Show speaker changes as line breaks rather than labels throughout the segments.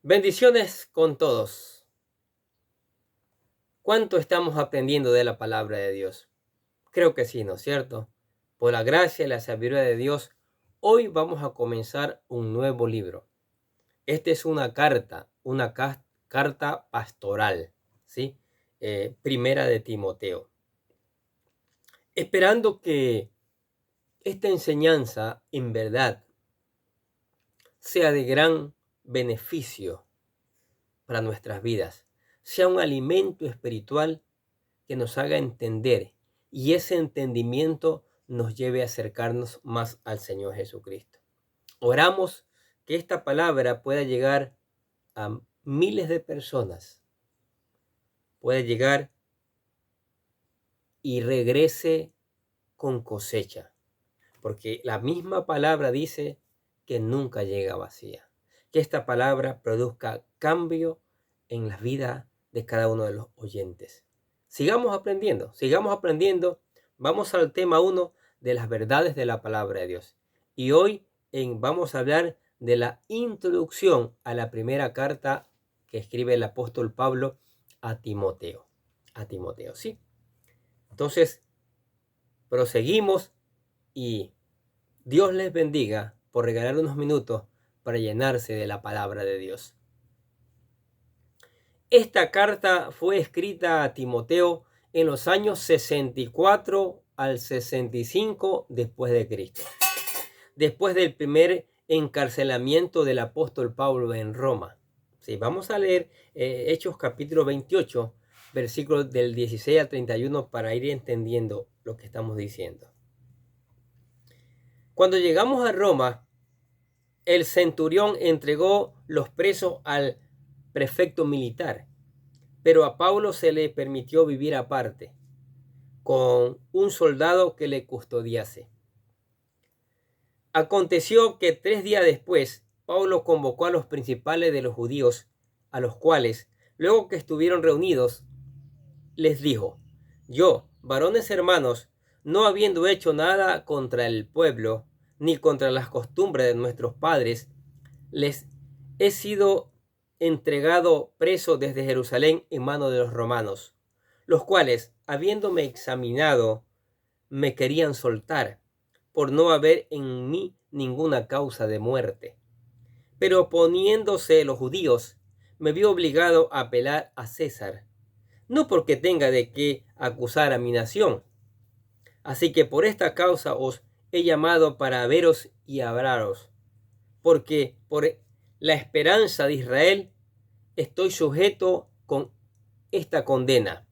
Bendiciones con todos. ¿Cuánto estamos aprendiendo de la palabra de Dios? Creo que sí, ¿no es cierto? Por la gracia y la sabiduría de Dios, hoy vamos a comenzar un nuevo libro. Esta es una carta pastoral, ¿sí? Primera de Timoteo. Esperando que esta enseñanza en verdad sea de gran beneficio para nuestras vidas, sea un alimento espiritual que nos haga entender y ese entendimiento nos lleve a acercarnos más al Señor Jesucristo. Oramos que esta palabra pueda llegar a miles de personas, pueda llegar y regrese con cosecha, porque la misma palabra dice que nunca llega vacía. Que esta palabra produzca cambio en la vida de cada uno de los oyentes. Sigamos aprendiendo. Vamos al tema 1 de las verdades de la palabra de Dios. Y hoy vamos a hablar de la introducción a la primera carta que escribe el apóstol Pablo a Timoteo. ¿Sí? Entonces, proseguimos y Dios les bendiga por regalar unos minutos para llenarse de la palabra de Dios. Esta carta fue escrita a Timoteo en los años 64 al 65 después de Cristo, después del primer encarcelamiento del apóstol Pablo en Roma. Sí, vamos a leer Hechos capítulo 28, versículos del 16 al 31 para ir entendiendo lo que estamos diciendo. Cuando llegamos a Roma, el centurión entregó los presos al prefecto militar, pero a Pablo se le permitió vivir aparte, con un soldado que le custodiase. Aconteció que 3 días después, Pablo convocó a los principales de los judíos, a los cuales, luego que estuvieron reunidos, les dijo: yo, varones hermanos, no habiendo hecho nada contra el pueblo, ni contra las costumbres de nuestros padres, les he sido entregado preso desde Jerusalén en manos de los romanos, los cuales, habiéndome examinado, me querían soltar, por no haber en mí ninguna causa de muerte. Pero oponiéndose los judíos, me vi obligado a apelar a César, no porque tenga de qué acusar a mi nación. Así que por esta causa os he llamado para veros y hablaros, porque por la esperanza de Israel estoy sujeto con esta condena.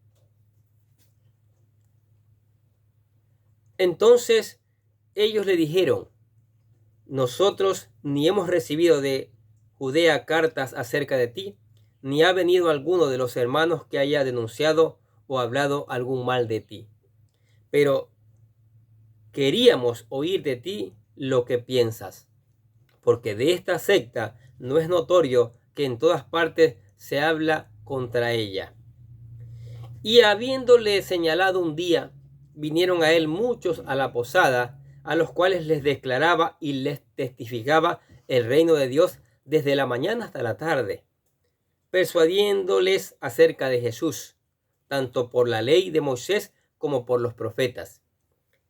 Entonces ellos le dijeron: nosotros ni hemos recibido de Judea cartas acerca de ti, ni ha venido alguno de los hermanos que haya denunciado o hablado algún mal de ti. Pero queríamos oír de ti lo que piensas, porque de esta secta no es notorio que en todas partes se habla contra ella. Y habiéndole señalado un día, vinieron a él muchos a la posada, a los cuales les declaraba y les testificaba el reino de Dios desde la mañana hasta la tarde, persuadiéndoles acerca de Jesús, tanto por la ley de Moisés como por los profetas.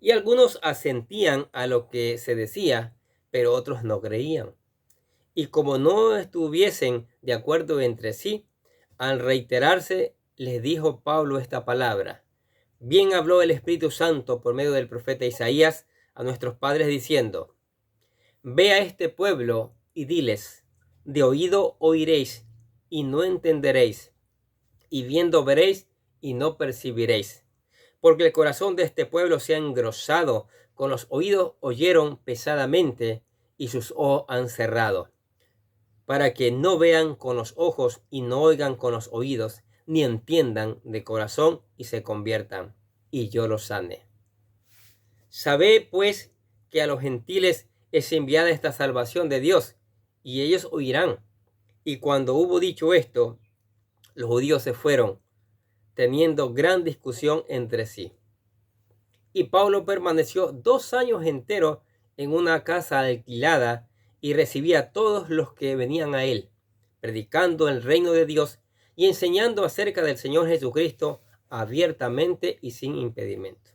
Y algunos asentían a lo que se decía, pero otros no creían. Y como no estuviesen de acuerdo entre sí, al reiterarse, les dijo Pablo esta palabra: bien habló el Espíritu Santo por medio del profeta Isaías a nuestros padres diciendo: ve a este pueblo y diles, de oído oiréis y no entenderéis, y viendo veréis y no percibiréis. Porque el corazón de este pueblo se ha engrosado, con los oídos oyeron pesadamente y sus ojos han cerrado, para que no vean con los ojos y no oigan con los oídos, ni entiendan de corazón y se conviertan, y yo los sane. Sabed pues que a los gentiles es enviada esta salvación de Dios, y ellos oirán. Y cuando hubo dicho esto, los judíos se fueron, teniendo gran discusión entre sí. Y Pablo permaneció 2 años enteros en una casa alquilada y recibía a todos los que venían a él, predicando el reino de Dios y enseñando acerca del Señor Jesucristo abiertamente y sin impedimento.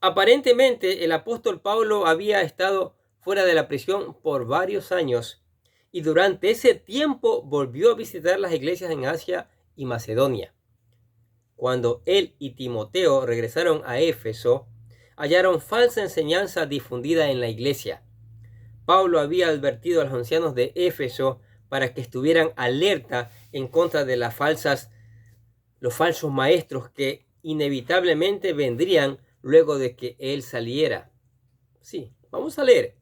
Aparentemente, el apóstol Pablo había estado fuera de la prisión por varios años y durante ese tiempo volvió a visitar las iglesias en Asia y Macedonia. Cuando él y Timoteo regresaron a Éfeso, hallaron falsa enseñanza difundida en la iglesia. Pablo había advertido a los ancianos de Éfeso para que estuvieran alerta en contra de los falsos maestros que inevitablemente vendrían luego de que él saliera. Sí, vamos a leer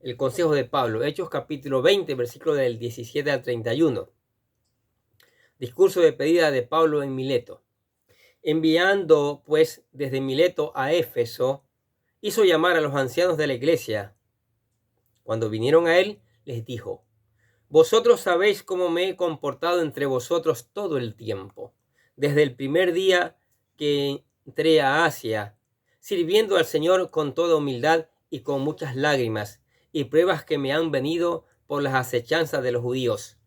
el consejo de Pablo, Hechos capítulo 20, versículo del 17 al 31. Discurso de despedida de Pablo en Mileto. Enviando pues desde Mileto a Éfeso, hizo llamar a los ancianos de la iglesia. Cuando vinieron a él, les dijo: vosotros sabéis cómo me he comportado entre vosotros todo el tiempo, desde el primer día que entré a Asia, sirviendo al Señor con toda humildad y con muchas lágrimas y pruebas que me han venido por las acechanzas de los judíos,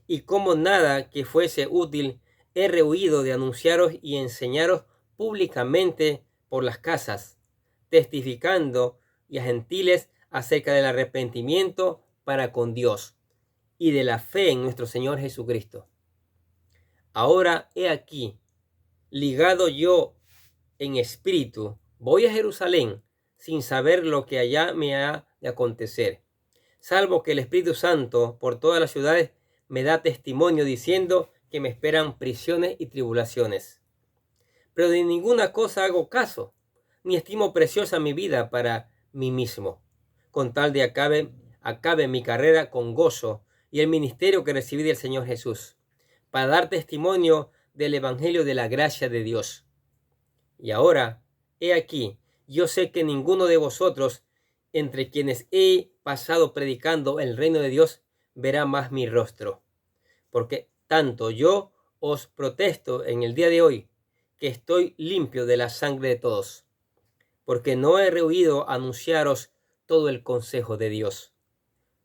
y como nada que fuese útil he rehuido de anunciaros y enseñaros públicamente por las casas, testificando y a gentiles acerca del arrepentimiento para con Dios y de la fe en nuestro Señor Jesucristo. Ahora he aquí, ligado yo en espíritu, voy a Jerusalén sin saber lo que allá me ha de acontecer, salvo que el Espíritu Santo por todas las ciudades me da testimonio diciendo que me esperan prisiones y tribulaciones. Pero de ninguna cosa hago caso, ni estimo preciosa mi vida para mí mismo, con tal de acabe mi carrera con gozo y el ministerio que recibí del Señor Jesús, para dar testimonio del Evangelio de la gracia de Dios. Y ahora, he aquí, yo sé que ninguno de vosotros, entre quienes he pasado predicando el reino de Dios, verá más mi rostro. Porque tanto yo os protesto en el día de hoy, que estoy limpio de la sangre de todos, porque no he rehuido anunciaros todo el consejo de Dios.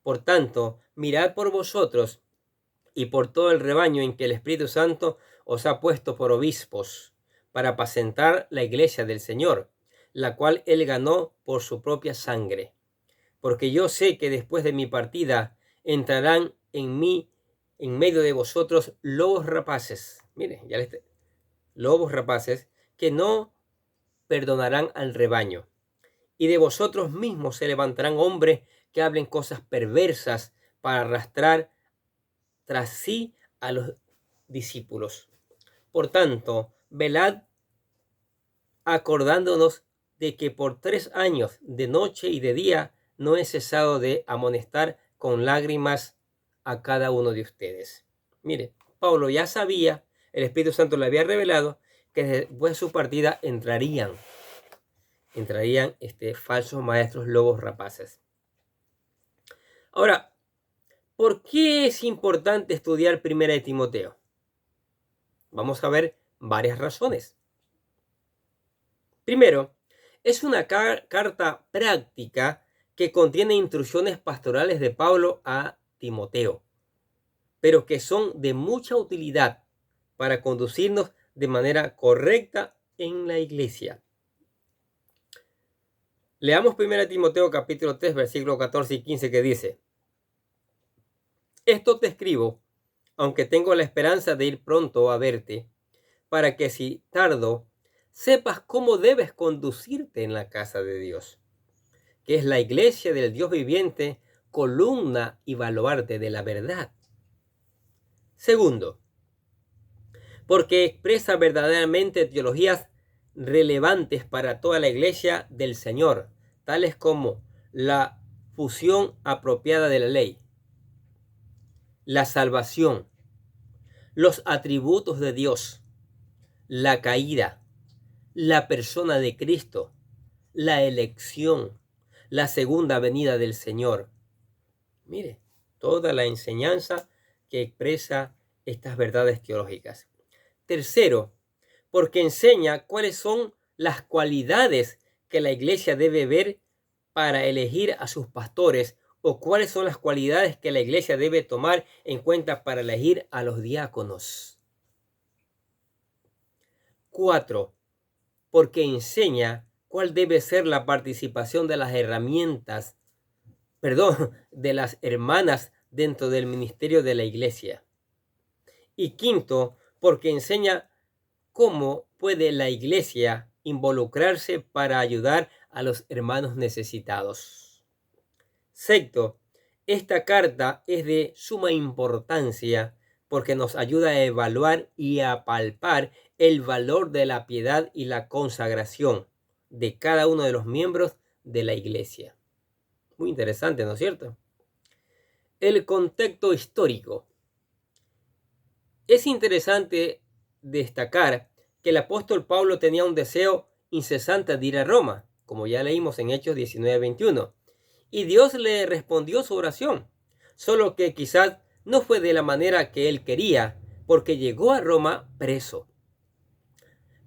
Por tanto, mirad por vosotros y por todo el rebaño en que el Espíritu Santo os ha puesto por obispos, para apacentar la iglesia del Señor, la cual él ganó por su propia sangre. Porque yo sé que después de mi partida entrarán en medio de vosotros lobos rapaces. Mire, lobos rapaces que no perdonarán al rebaño. Y de vosotros mismos se levantarán hombres que hablen cosas perversas para arrastrar tras sí a los discípulos. Por tanto, velad, acordándonos de que por 3 años, de noche y de día, no he cesado de amonestar con lágrimas a cada uno de ustedes. Mire, Pablo ya sabía, el Espíritu Santo le había revelado que después de su partida entrarían falsos maestros lobos rapaces. Ahora, ¿por qué es importante estudiar Primera de Timoteo? Vamos a ver varias razones. Primero, es una carta práctica que contiene instrucciones pastorales de Pablo a Timoteo, pero que son de mucha utilidad para conducirnos de manera correcta en la iglesia. Leamos 1 Timoteo capítulo 3, versículos 14 y 15 que dice: esto te escribo, aunque tengo la esperanza de ir pronto a verte, para que si tardo, sepas cómo debes conducirte en la casa de Dios, que es la iglesia del Dios viviente, columna y baluarte de la verdad. Segundo, porque expresa verdaderamente teologías relevantes para toda la iglesia del Señor, tales como la fusión apropiada de la ley, la salvación, los atributos de Dios, la caída, la persona de Cristo, la elección, la segunda venida del Señor. Mire, toda la enseñanza que expresa estas verdades teológicas. Tercero, porque enseña cuáles son las cualidades que la iglesia debe ver para elegir a sus pastores o cuáles son las cualidades que la iglesia debe tomar en cuenta para elegir a los diáconos. 4. Porque enseña cuál debe ser la participación de las de las hermanas dentro del ministerio de la iglesia. Y 5, porque enseña cómo puede la iglesia involucrarse para ayudar a los hermanos necesitados. 6. Esta carta es de suma importancia porque nos ayuda a evaluar y a palpar el valor de la piedad y la consagración de cada uno de los miembros de la iglesia. Muy interesante, ¿no es cierto? El contexto histórico. Es interesante destacar que el apóstol Pablo tenía un deseo incesante de ir a Roma, como ya leímos en Hechos 19:21, y Dios le respondió su oración, solo que quizás no fue de la manera que él quería, porque llegó a Roma preso,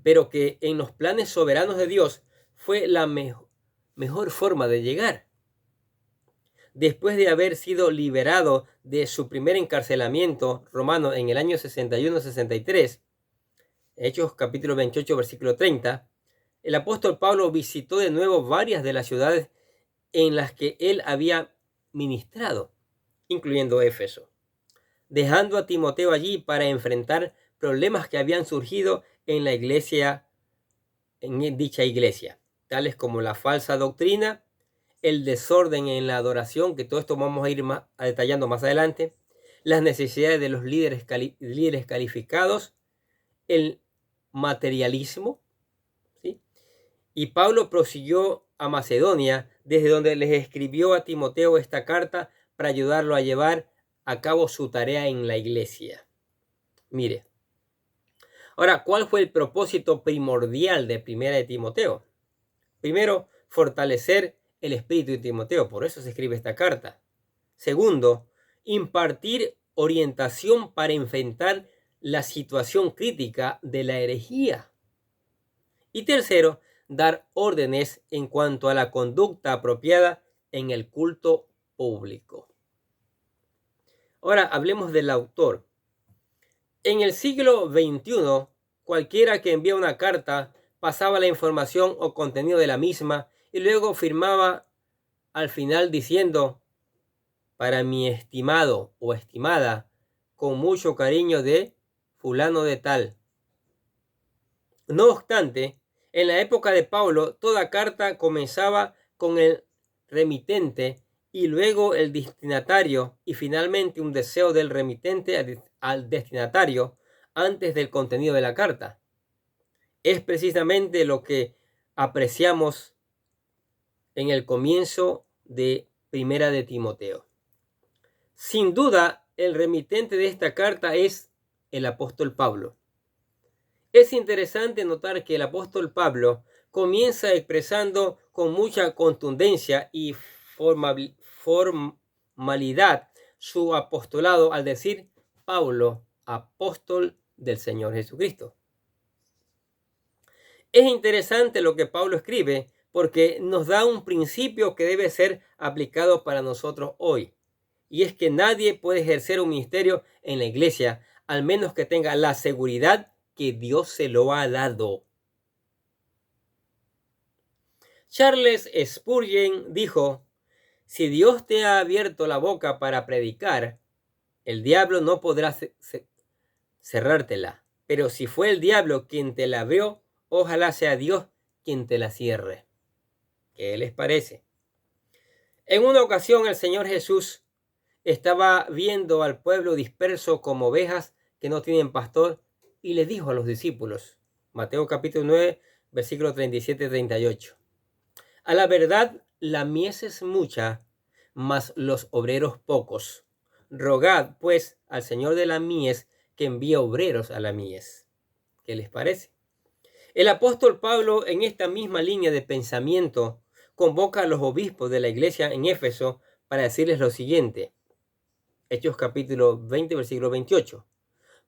pero que en los planes soberanos de Dios fue la mejor forma de llegar. Después de haber sido liberado de su primer encarcelamiento romano en el año 61-63, Hechos capítulo 28, versículo 30, el apóstol Pablo visitó de nuevo varias de las ciudades en las que él había ministrado, incluyendo Éfeso, dejando a Timoteo allí para enfrentar problemas que habían surgido en la iglesia, en dicha iglesia, tales como la falsa doctrina, el desorden en la adoración, que todo esto vamos a ir detallando más adelante, las necesidades de los líderes calificados, el materialismo, ¿sí? Y Pablo prosiguió a Macedonia, desde donde les escribió a Timoteo esta carta para ayudarlo a llevar a cabo su tarea en la iglesia. Mire, ahora, ¿cuál fue el propósito primordial de Primera de Timoteo? Primero, fortalecer el espíritu de Timoteo, por eso se escribe esta carta. Segundo, impartir orientación para enfrentar la situación crítica de la herejía. Y tercero, dar órdenes en cuanto a la conducta apropiada en el culto público. Ahora hablemos del autor. En el siglo XXI, cualquiera que envía una carta pasaba la información o contenido de la misma y luego firmaba al final diciendo: para mi estimado o estimada, con mucho cariño de fulano de tal. No obstante, en la época de Pablo, toda carta comenzaba con el remitente y luego el destinatario y finalmente un deseo del remitente al destinatario antes del contenido de la carta. Es precisamente lo que apreciamos en el comienzo de Primera de Timoteo. Sin duda, el remitente de esta carta es el apóstol Pablo. Es interesante notar que el apóstol Pablo comienza expresando con mucha contundencia y formalidad su apostolado al decir: Pablo, apóstol del Señor Jesucristo. Es interesante lo que Pablo escribe porque nos da un principio que debe ser aplicado para nosotros hoy. Y es que nadie puede ejercer un ministerio en la iglesia al menos que tenga la seguridad que Dios se lo ha dado. Charles Spurgeon dijo: si Dios te ha abierto la boca para predicar, el diablo no podrá cerrártela. Pero si fue el diablo quien te la abrió, ojalá sea Dios quien te la cierre. ¿Qué les parece? En una ocasión el Señor Jesús estaba viendo al pueblo disperso como ovejas que no tienen pastor y le dijo a los discípulos, Mateo capítulo 9, versículos 37-38, a la verdad la mies es mucha, mas los obreros pocos. Rogad pues al Señor de la mies que envíe obreros a la mies. ¿Qué les parece? El apóstol Pablo, en esta misma línea de pensamiento, convoca a los obispos de la iglesia en Éfeso para decirles lo siguiente. Hechos capítulo 20, versículo 28.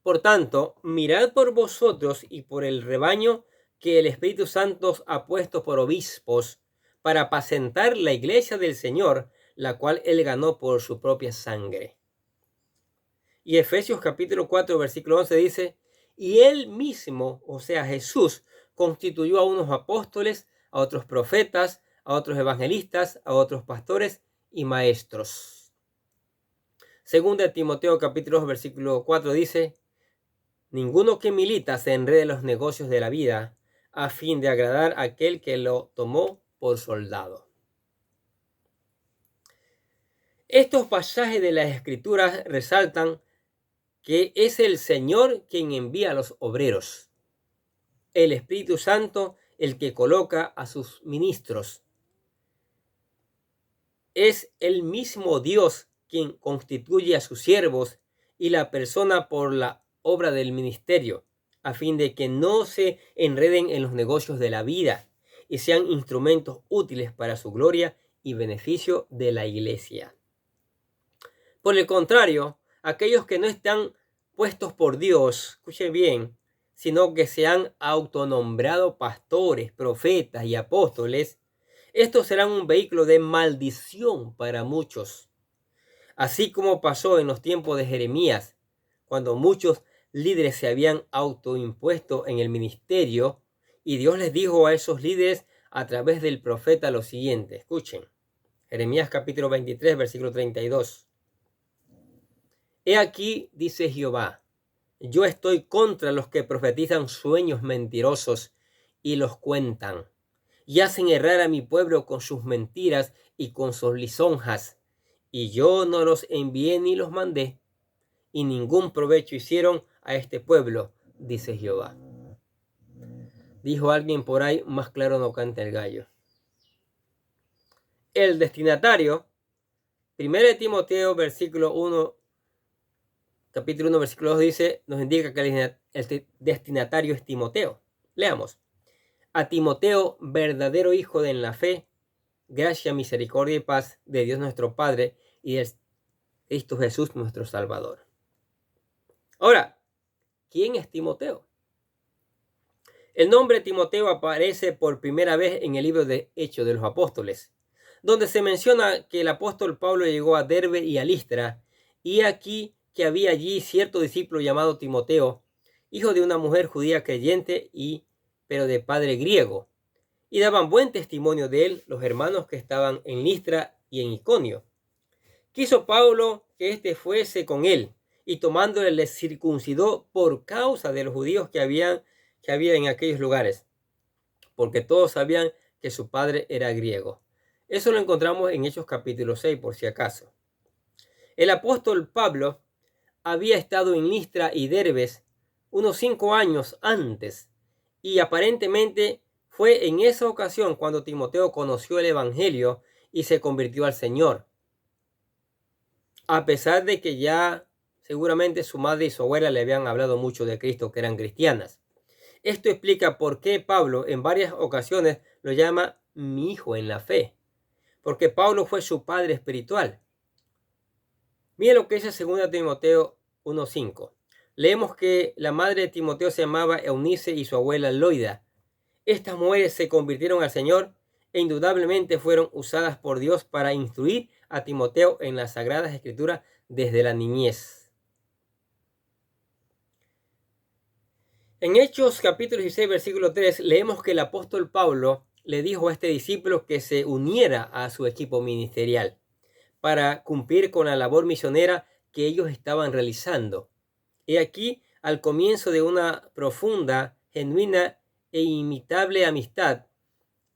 Por tanto, mirad por vosotros y por el rebaño que el Espíritu Santo ha puesto por obispos para apacentar la iglesia del Señor, la cual él ganó por su propia sangre. Y Efesios capítulo 4, versículo 11 dice, y él mismo, o sea Jesús, constituyó a unos apóstoles, a otros profetas, a otros evangelistas, a otros pastores y maestros. Según de Timoteo capítulo 2, versículo 4 dice, ninguno que milita se enrede en los negocios de la vida, a fin de agradar a aquel que lo tomó por soldado. Estos pasajes de las Escrituras resaltan que es el Señor quien envía a los obreros, el Espíritu Santo el que coloca a sus ministros. Es el mismo Dios quien constituye a sus siervos y la persona por la obra del ministerio, a fin de que no se enreden en los negocios de la vida y sean instrumentos útiles para su gloria y beneficio de la iglesia. Por el contrario, aquellos que no están puestos por Dios, escuchen bien, sino que se han autonombrado pastores, profetas y apóstoles, estos serán un vehículo de maldición para muchos. Así como pasó en los tiempos de Jeremías, cuando muchos líderes se habían autoimpuesto en el ministerio, y Dios les dijo a esos líderes a través del profeta lo siguiente. Escuchen, Jeremías capítulo 23, versículo 32. He aquí, dice Jehová, yo estoy contra los que profetizan sueños mentirosos y los cuentan, y hacen errar a mi pueblo con sus mentiras y con sus lisonjas, y yo no los envié ni los mandé, y ningún provecho hicieron a este pueblo, dice Jehová. Dijo alguien por ahí, más claro no canta el gallo. El destinatario, 1 Timoteo versículo 1, capítulo 1, versículo 2 dice, nos indica que el destinatario es Timoteo. Leamos. A Timoteo, verdadero hijo en la fe, gracia, misericordia y paz de Dios nuestro Padre y de Cristo Jesús nuestro Salvador. Ahora, ¿quién es Timoteo? El nombre Timoteo aparece por primera vez en el libro de Hechos de los Apóstoles, donde se menciona que el apóstol Pablo llegó a Derbe y a Listra, y aquí que había allí cierto discípulo llamado Timoteo, hijo de una mujer judía creyente pero de padre griego, y daban buen testimonio de él los hermanos que estaban en Listra y en Iconio. Quiso Pablo que éste fuese con él, y tomándole le circuncidó por causa de los judíos que había en aquellos lugares, porque todos sabían que su padre era griego. Eso lo encontramos en Hechos capítulo 6, por si acaso. El apóstol Pablo había estado en Listra y Derbes unos 5 años antes, y aparentemente fue en esa ocasión cuando Timoteo conoció el evangelio y se convirtió al Señor, a pesar de que ya seguramente su madre y su abuela le habían hablado mucho de Cristo, que eran cristianas. Esto explica por qué Pablo en varias ocasiones lo llama mi hijo en la fe, porque Pablo fue su padre espiritual. Mira lo que dice 2 Timoteo 1:5. Leemos que la madre de Timoteo se llamaba Eunice y su abuela Loida. Estas mujeres se convirtieron al Señor e indudablemente fueron usadas por Dios para instruir a Timoteo en las Sagradas Escrituras desde la niñez. En Hechos capítulo 16, versículo 3, leemos que el apóstol Pablo le dijo a este discípulo que se uniera a su equipo ministerial para cumplir con la labor misionera que ellos estaban realizando. Y aquí, al comienzo de una profunda, genuina e imitable amistad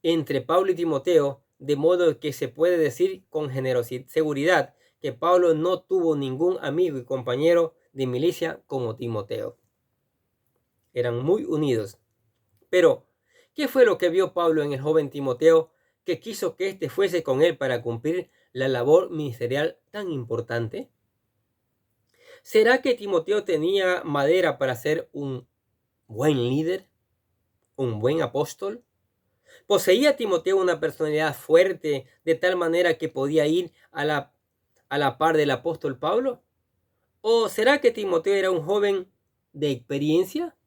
entre Pablo y Timoteo, de modo que se puede decir con seguridad que Pablo no tuvo ningún amigo y compañero de milicia como Timoteo. Eran muy unidos. Pero, ¿qué fue lo que vio Pablo en el joven Timoteo que quiso que éste fuese con él para cumplir la labor ministerial tan importante? ¿Será que Timoteo tenía madera para ser un buen líder? ¿Un buen apóstol? ¿Poseía Timoteo una personalidad fuerte de tal manera que podía ir a la par del apóstol Pablo? ¿O será que Timoteo era un joven de experiencia?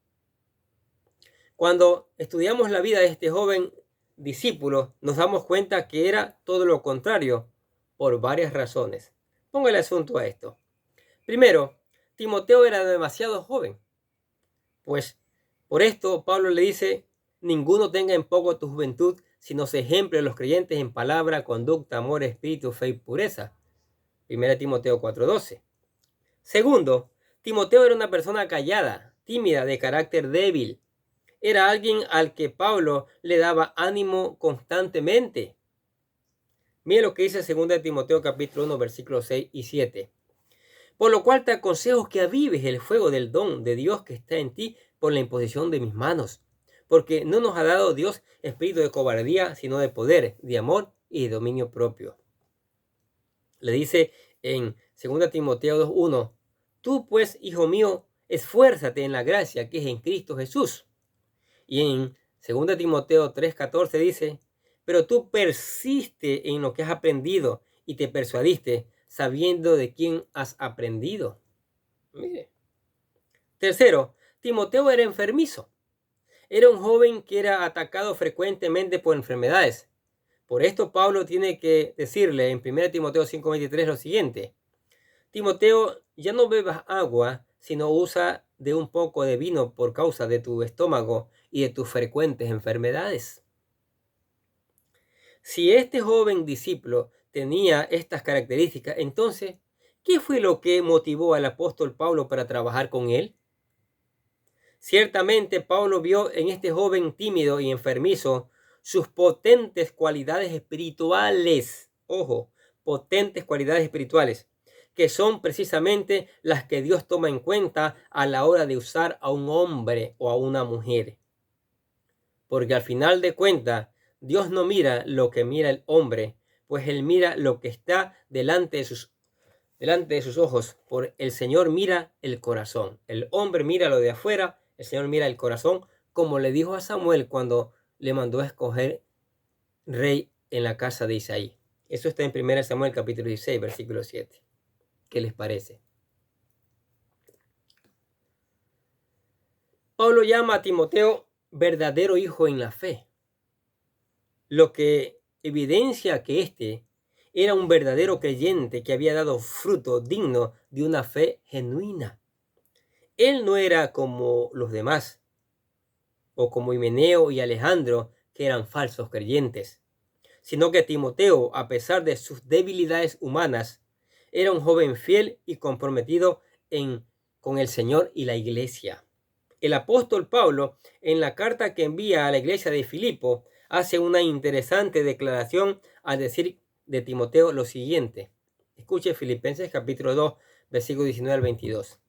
Cuando estudiamos la vida de este joven discípulo, nos damos cuenta que era todo lo contrario, por varias razones. Pongo el asunto a esto. Primero, Timoteo era demasiado joven. Pues por esto Pablo le dice: ninguno tenga en poco tu juventud, sino se ejemplo de los creyentes en palabra, conducta, amor, espíritu, fe y pureza. 1 Timoteo 4:12. Segundo, Timoteo era una persona callada, tímida, de carácter débil. Era alguien al que Pablo le daba ánimo constantemente. Mira lo que dice 2 Timoteo capítulo 1, versículos 6 y 7. Por lo cual te aconsejo que avives el fuego del don de Dios que está en ti por la imposición de mis manos. Porque no nos ha dado Dios espíritu de cobardía, sino de poder, de amor y de dominio propio. Le dice en 2 Timoteo 2:1, tú pues, hijo mío, esfuérzate en la gracia que es en Cristo Jesús. Y en 2 Timoteo 3:14 dice, pero tú persiste en lo que has aprendido y te persuadiste, sabiendo de quién has aprendido. Mire. Tercero, Timoteo era enfermizo. Era un joven que era atacado frecuentemente por enfermedades. Por esto Pablo tiene que decirle en 1 Timoteo 5:23 lo siguiente: Timoteo, ya no bebas agua, sino usa de un poco de vino por causa de tu estómago y de tus frecuentes enfermedades. Si este joven discípulo tenía estas características, entonces, ¿qué fue lo que motivó al apóstol Pablo para trabajar con él? Ciertamente Pablo vio en este joven tímido y enfermizo sus potentes cualidades espirituales. Ojo, potentes cualidades espirituales, que son precisamente las que Dios toma en cuenta a la hora de usar a un hombre o a una mujer. Porque al final de cuentas, Dios no mira lo que mira el hombre, pues Él mira lo que está delante de sus ojos. Por el Señor mira el corazón. El hombre mira lo de afuera, el Señor mira el corazón, como le dijo a Samuel cuando le mandó a escoger rey en la casa de Isaí. Eso está en 1 Samuel capítulo 16, versículo 7. ¿Qué les parece? Pablo llama a Timoteo verdadero hijo en la fe, lo que evidencia que éste era un verdadero creyente que había dado fruto digno de una fe genuina. Él no era como los demás, o como Himeneo y Alejandro, que eran falsos creyentes, sino que Timoteo, a pesar de sus debilidades humanas, era un joven fiel y comprometido con el Señor y la iglesia. El apóstol Pablo, en la carta que envía a la iglesia de Filipo, hace una interesante declaración al decir de Timoteo lo siguiente. Escuche Filipenses capítulo 2, versículo 19 al 22.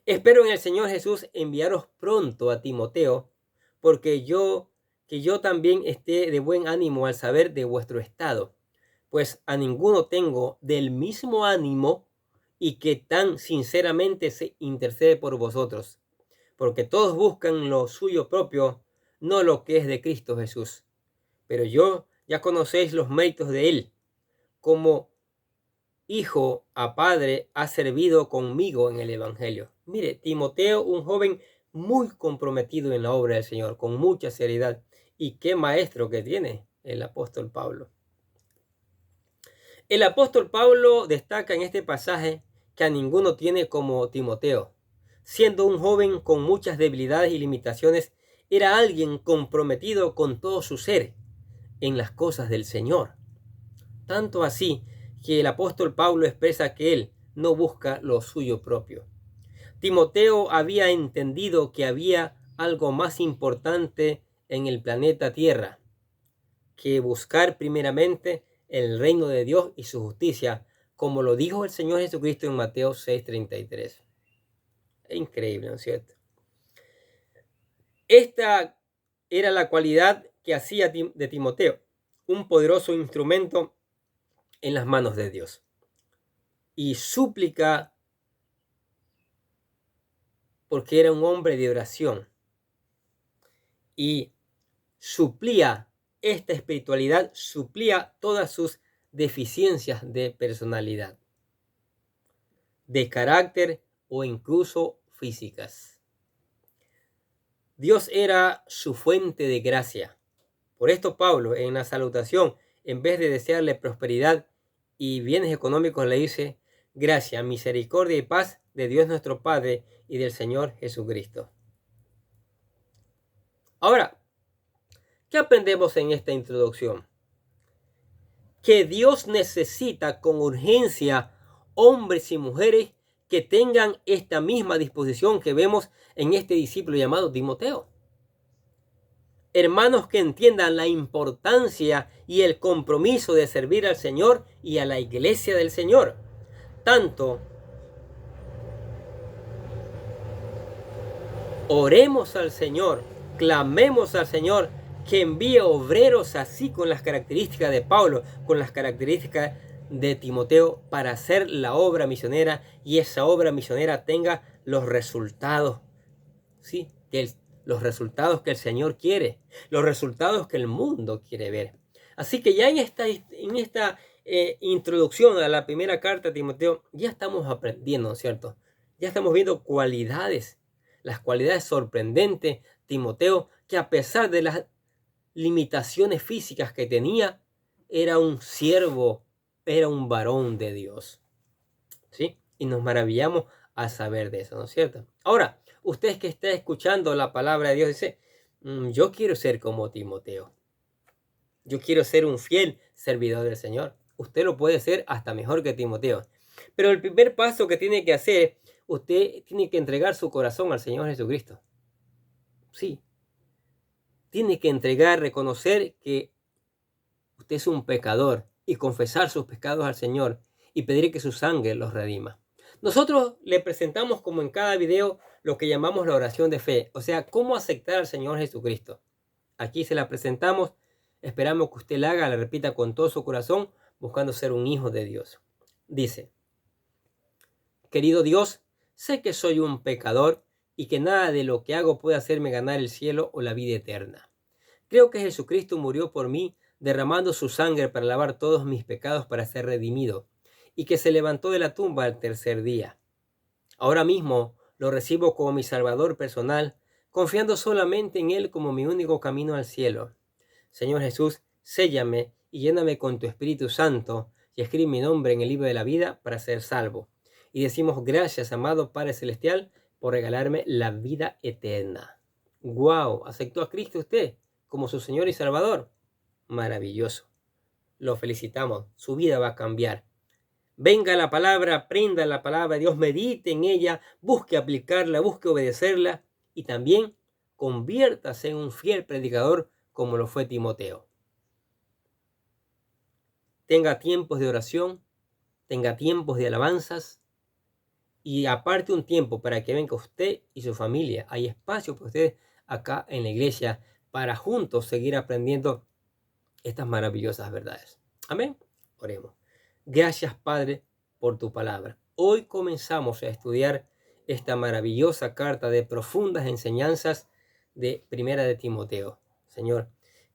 Espero en el Señor Jesús enviaros pronto a Timoteo, porque que yo también esté de buen ánimo al saber de vuestro estado, pues a ninguno tengo del mismo ánimo y que tan sinceramente se intercede por vosotros, porque todos buscan lo suyo propio, no lo que es de Cristo Jesús. Pero yo ya conocéis los méritos de él, como hijo a padre ha servido conmigo en el evangelio. Mire, Timoteo, un joven muy comprometido en la obra del Señor, con mucha seriedad. Y qué maestro que tiene el apóstol Pablo. El apóstol Pablo destaca en este pasaje que a ninguno tiene como Timoteo. Siendo un joven con muchas debilidades y limitaciones, era alguien comprometido con todo su ser en las cosas del Señor. Tanto así que el apóstol Pablo expresa que él no busca lo suyo propio. Timoteo había entendido que había algo más importante en el planeta Tierra que buscar primeramente el reino de Dios y su justicia, como lo dijo el Señor Jesucristo en Mateo 6:33. Es increíble, ¿no es cierto? Esta era la cualidad que hacía de Timoteo un poderoso instrumento en las manos de Dios. Y súplica porque era un hombre de oración. Y esta espiritualidad suplía todas sus deficiencias de personalidad, de carácter o incluso físicas. Dios era su fuente de gracia. Por esto Pablo, en la salutación, en vez de desearle prosperidad y bienes económicos, le dice: gracia, misericordia y paz de Dios nuestro Padre y del Señor Jesucristo. Ahora, ¿qué aprendemos en esta introducción? Que Dios necesita con urgencia hombres y mujeres que tengan esta misma disposición que vemos en este discípulo llamado Timoteo. Hermanos que entiendan la importancia y el compromiso de servir al Señor y a la iglesia del Señor. Tanto oremos al Señor, clamemos al Señor que envíe obreros así con las características de Pablo, con las características de Timoteo, para hacer la obra misionera, y esa obra misionera tenga los resultados, ¿sí? Los resultados que el Señor quiere, los resultados que el mundo quiere ver. Así que ya en esta introducción a la primera carta de Timoteo, ya estamos aprendiendo, ¿cierto? Ya estamos viendo cualidades, las cualidades sorprendentes. Timoteo, que a pesar de las limitaciones físicas que tenía, era un siervo, era un varón de Dios, ¿sí? Y nos maravillamos al saber de eso, ¿no es cierto? Ahora, usted que está escuchando la palabra de Dios dice: yo quiero ser como Timoteo. Yo quiero ser un fiel servidor del Señor. Usted lo puede ser hasta mejor que Timoteo. Pero el primer paso que tiene que hacer, usted tiene que entregar su corazón al Señor Jesucristo. Sí. Tiene que entregar, reconocer que usted es un pecador y confesar sus pecados al Señor y pedir que su sangre los redima. Nosotros le presentamos, como en cada video, lo que llamamos la oración de fe, o sea, cómo aceptar al Señor Jesucristo. Aquí se la presentamos, esperamos que usted la haga, la repita con todo su corazón, buscando ser un hijo de Dios. Dice: querido Dios, sé que soy un pecador y que nada de lo que hago puede hacerme ganar el cielo o la vida eterna. Creo que Jesucristo murió por mí, derramando su sangre para lavar todos mis pecados para ser redimido, y que se levantó de la tumba al tercer día. Ahora mismo lo recibo como mi Salvador personal, confiando solamente en Él como mi único camino al cielo. Señor Jesús, séllame y lléname con tu Espíritu Santo y escribe mi nombre en el libro de la vida para ser salvo. Y decimos: gracias, amado Padre Celestial, por regalarme la vida eterna. ¡Wow! ¿Aceptó a Cristo usted como su Señor y Salvador? Maravilloso. Lo felicitamos. Su vida va a cambiar. Venga la palabra, aprenda la palabra de Dios, medite en ella, busque aplicarla, busque obedecerla y también conviértase en un fiel predicador como lo fue Timoteo. Tenga tiempos de oración, tenga tiempos de alabanzas y aparte un tiempo para que venga usted y su familia. Hay espacio para ustedes acá en la iglesia para juntos seguir aprendiendo estas maravillosas verdades. Amén. Oremos. Gracias, Padre, por tu palabra. Hoy comenzamos a estudiar esta maravillosa carta de profundas enseñanzas de Primera de Timoteo. Señor,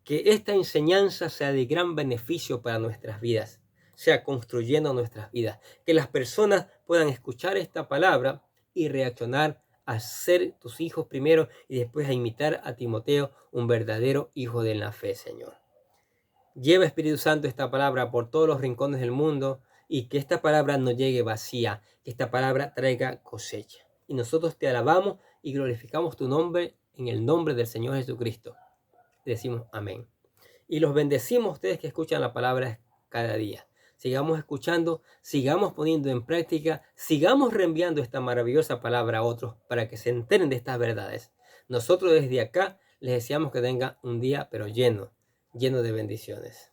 que esta enseñanza sea de gran beneficio para nuestras vidas, sea construyendo nuestras vidas, que las personas puedan escuchar esta palabra y reaccionar a ser tus hijos primero y después a imitar a Timoteo, un verdadero hijo de la fe, Señor. Lleva, Espíritu Santo, esta palabra por todos los rincones del mundo y que esta palabra no llegue vacía, que esta palabra traiga cosecha. Y nosotros te alabamos y glorificamos tu nombre en el nombre del Señor Jesucristo. Decimos amén. Y los bendecimos a ustedes que escuchan la palabra cada día. Sigamos escuchando, sigamos poniendo en práctica, sigamos reenviando esta maravillosa palabra a otros para que se enteren de estas verdades. Nosotros desde acá les deseamos que tengan un día pero lleno de bendiciones.